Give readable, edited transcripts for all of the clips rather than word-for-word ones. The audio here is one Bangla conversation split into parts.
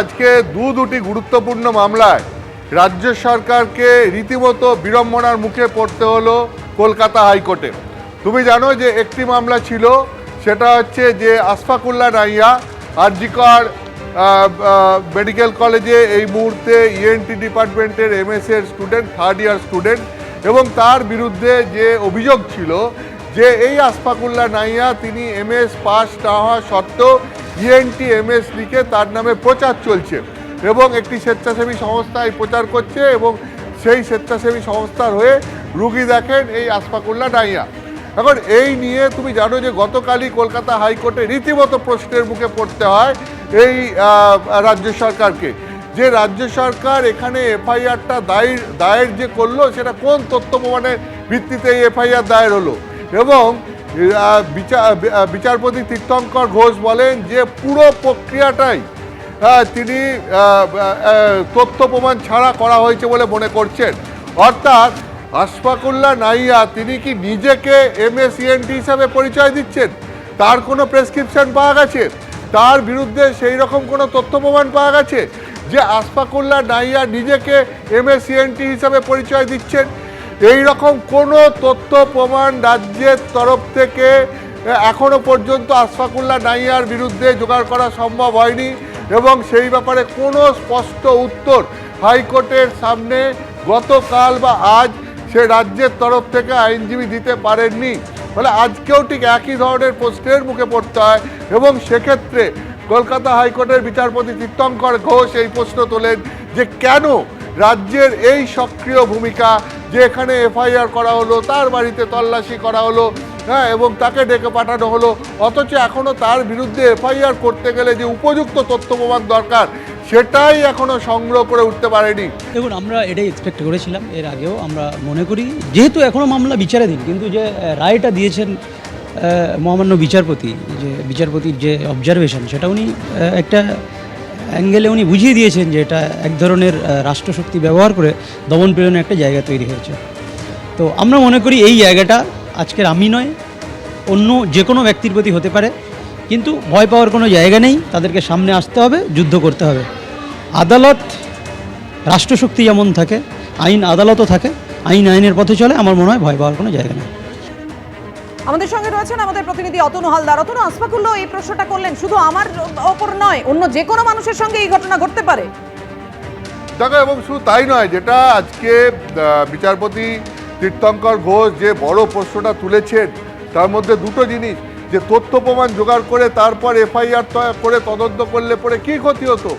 আজকে দুটি গুরুত্বপূর্ণ মামলায় রাজ্য সরকারকে রীতিমতো বিড়ম্বনার মুখে পড়তে হলো কলকাতা হাইকোর্টে। তুমি জানো যে একটি মামলা ছিল, সেটা হচ্ছে যে আশফাকুল্লাহ নাইয়া আর.জি. কর মেডিকেল কলেজে এই মুহূর্তে ইএনটি ডিপার্টমেন্টের এমএস এর স্টুডেন্ট, থার্ড ইয়ার স্টুডেন্ট, এবং তার বিরুদ্ধে যে অভিযোগ ছিল যে এই আশফাকুল্লাহ নাইয়া তিনি এমএস পাস না হওয়া সত্ত্বেও ইএনটি এমএস লিখে তার নামে প্রচার চলছে এবং একটি স্বেচ্ছাসেবী সংস্থায় প্রচার করছে এবং সেই স্বেচ্ছাসেবী সংস্থার হয়ে রুগী দেখেন এই আশফাকুল্লাহ নাইয়া। এখন এই নিয়ে তুমি জানো যে গতকালই কলকাতা হাইকোর্টে রীতিমতো প্রশ্নের মুখে পড়তে হয় এই রাজ্য সরকারকে, যে রাজ্য সরকার এখানে এফআইআরটা দায়ের যে করলো সেটা কোন তথ্য প্রমাণের ভিত্তিতে এই এফআইআর দায়ের হলো। এবং বিচারপতি তীর্থঙ্কর ঘোষ বলেন যে পুরো প্রক্রিয়াটাই তিনি তথ্য প্রমাণ ছাড়া করা হয়েছে বলে মনে করছেন। অর্থাৎ আশফাকুল্লাহ নাইয়া তিনি কি নিজেকে এমএসইএনটি হিসাবে পরিচয় দিচ্ছেন? তার কোনো প্রেসক্রিপশন পাওয়া গেছে? তার বিরুদ্ধে সেই রকম কোনো তথ্য প্রমাণ পাওয়া গেছে যে আশফাকুল্লাহ নাইয়া নিজেকে এমএসইএনটি হিসাবে পরিচয় দিচ্ছেন? এই রকম কোনো তথ্য প্রমাণ রাজ্যের তরফ থেকে এখনো পর্যন্ত আশফাকুল্লাহ নাইয়ার বিরুদ্ধে জোগাড় করা সম্ভব হয়নি এবং সেই ব্যাপারে কোনো স্পষ্ট উত্তর হাইকোর্টের সামনে গতকাল বা আজ সে রাজ্যের তরফ থেকে আইনজীবী দিতে পারেননি। ফলে আজকেও ঠিক একই ধরনের প্রশ্নের মুখে পড়তে হয় এবং সেক্ষেত্রে কলকাতা হাইকোর্টের বিচারপতি তীর্থঙ্কর ঘোষ এই প্রশ্ন তোলেন যে কেন রাজ্যের এই সক্রিয় ভূমিকা, যে এখানে এফআইআর করা হলো, তার বাড়িতে তল্লাশি করা হলো, হ্যাঁ, এবং তাকে ডেকে পাঠানো হলো, অথচ এখনও তার বিরুদ্ধে এফআইআর করতে গেলে যে উপযুক্ত তথ্য প্রমাণ দরকার সেটাই এখনও সংগ্রহ করে উঠতে পারেনি। দেখুন, আমরা এটাই এক্সপেক্ট করেছিলাম। এর আগেও আমরা মনে করি, যেহেতু এখনও মামলা বিচারাধীন, কিন্তু যে রায়টা দিয়েছেন মহামান্য বিচারপতি, যে বিচারপতির যে অবজারভেশন, সেটা উনি একটা অ্যাঙ্গেলে উনি বুঝিয়ে দিয়েছেন যে এটা এক ধরনের রাষ্ট্রশক্তি ব্যবহার করে দমন পীড়নের একটা জায়গা তৈরি হয়েছে। তো আমরা মনে করি এই জায়গাটা আজকের আমি নয়, অন্য যে কোনো ব্যক্তির প্রতি হতে পারে, কিন্তু ভয় পাওয়ার কোনো জায়গা নেই। তাদেরকে সামনে আসতে হবে, যুদ্ধ করতে হবে। আদালত রাষ্ট্রশক্তি যেমন থাকে, আইন আদালতও থাকে, আইনের পথে চলে। আমার মনে হয় ভয় পাওয়ার কোনো জায়গা নেই। আমাদের সঙ্গে রয়েছেন আমাদের প্রতিনিধি অতনু হালদার। অতনু, আশফাকুল্লাহ এই প্রশ্নটা করলেন, শুধু আমার ওপর নয়, অন্য যে কোনো মানুষের সঙ্গে এই ঘটনা ঘটতে পারে। দেখো, এবং শুধু তাই নয়, যেটা আজকে বিচারপতি তীর্থঙ্কর ঘোষ যে বড় প্রশ্নটা তুলেছেন তার মধ্যে দুটো জিনিস, যে তথ্য প্রমাণ জোগাড় করে তারপর এফআইআর করে তদন্ত করলে পরে কি ক্ষতি হতো?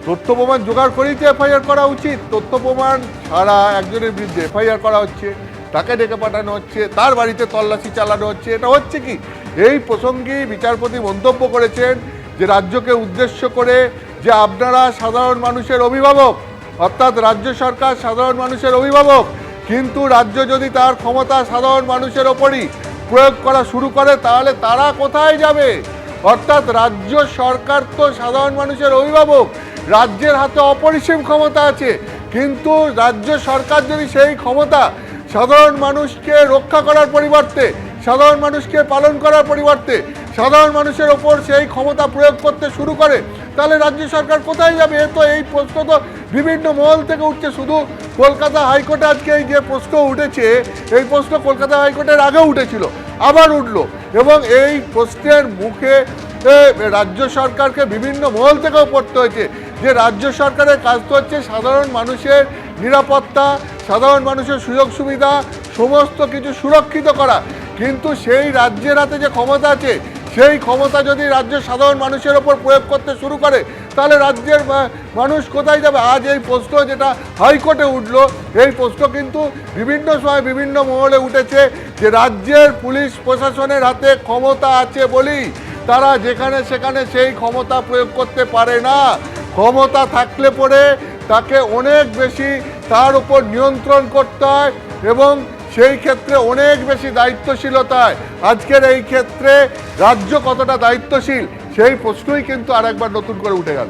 তথ্য প্রমাণ জোগাড় করেই তো এফআইআর করা উচিত। তথ্য প্রমাণ ছাড়া একজনের বিরুদ্ধে এফআইআর করা হচ্ছে, তাকে ডেকে পাঠানো হচ্ছে, তার বাড়িতে তল্লাশি চালানো হচ্ছে, এটা হচ্ছে কি? এই প্রসঙ্গে বিচারপতি মন্তব্য করেছেন যে রাজ্যকে উদ্দেশ্য করে যে আপনারা সাধারণ মানুষের অভিভাবক, অর্থাৎ রাজ্য সরকার সাধারণ মানুষের অভিভাবক, কিন্তু রাজ্য যদি তার ক্ষমতা সাধারণ মানুষের ওপরই প্রয়োগ করা শুরু করে তাহলে তারা কোথায় যাবে? অর্থাৎ রাজ্য সরকার তো সাধারণ মানুষের অভিভাবক, রাজ্যের হাতে অপরিসীম ক্ষমতা আছে, কিন্তু রাজ্য সরকার যদি সেই ক্ষমতা সাধারণ মানুষকে রক্ষা করার পরিবর্তে, সাধারণ মানুষকে পালন করার পরিবর্তে সাধারণ মানুষের ওপর সেই ক্ষমতা প্রয়োগ করতে শুরু করে, তাহলে রাজ্য সরকার কোথায় যাবে? এই প্রশ্ন তো বিভিন্ন মহল থেকে উঠছে। শুধু কলকাতা হাইকোর্টে আজকে এই যে প্রশ্ন উঠেছে, এই প্রশ্ন কলকাতা হাইকোর্টের আগেও উঠেছিল, আবার উঠলো, এবং এই প্রশ্নের মুখে রাজ্য সরকারকে বিভিন্ন মহল থেকেও পড়তে হয়েছে যে রাজ্য সরকারের কাজ তো হচ্ছে সাধারণ মানুষের নিরাপত্তা, সাধারণ মানুষের সুযোগ সুবিধা সমস্ত কিছু সুরক্ষিত করা, কিন্তু সেই রাজ্যের হাতে যে ক্ষমতা আছে সেই ক্ষমতা যদি রাজ্য সাধারণ মানুষের ওপর প্রয়োগ করতে শুরু করে তাহলে রাজ্যের মানুষ কোথায় যাবে? আজ এই প্রশ্ন যেটা হাইকোর্টে উঠলো, এই প্রশ্ন কিন্তু বিভিন্ন সময় বিভিন্ন মহলে উঠেছে যে রাজ্যের পুলিশ প্রশাসনের হাতে ক্ষমতা আছে বলেই তারা যেখানে সেখানে সেই ক্ষমতা প্রয়োগ করতে পারে না। ক্ষমতা থাকলে পরে তাকে অনেক বেশি তার উপর নিয়ন্ত্রণ করতে হয় এবং সেই ক্ষেত্রে অনেক বেশি দায়িত্বশীলতায়। আজকের এই ক্ষেত্রে রাজ্য কতটা দায়িত্বশীল সেই প্রশ্নই কিন্তু আরেকবার নতুন করে উঠে গেল।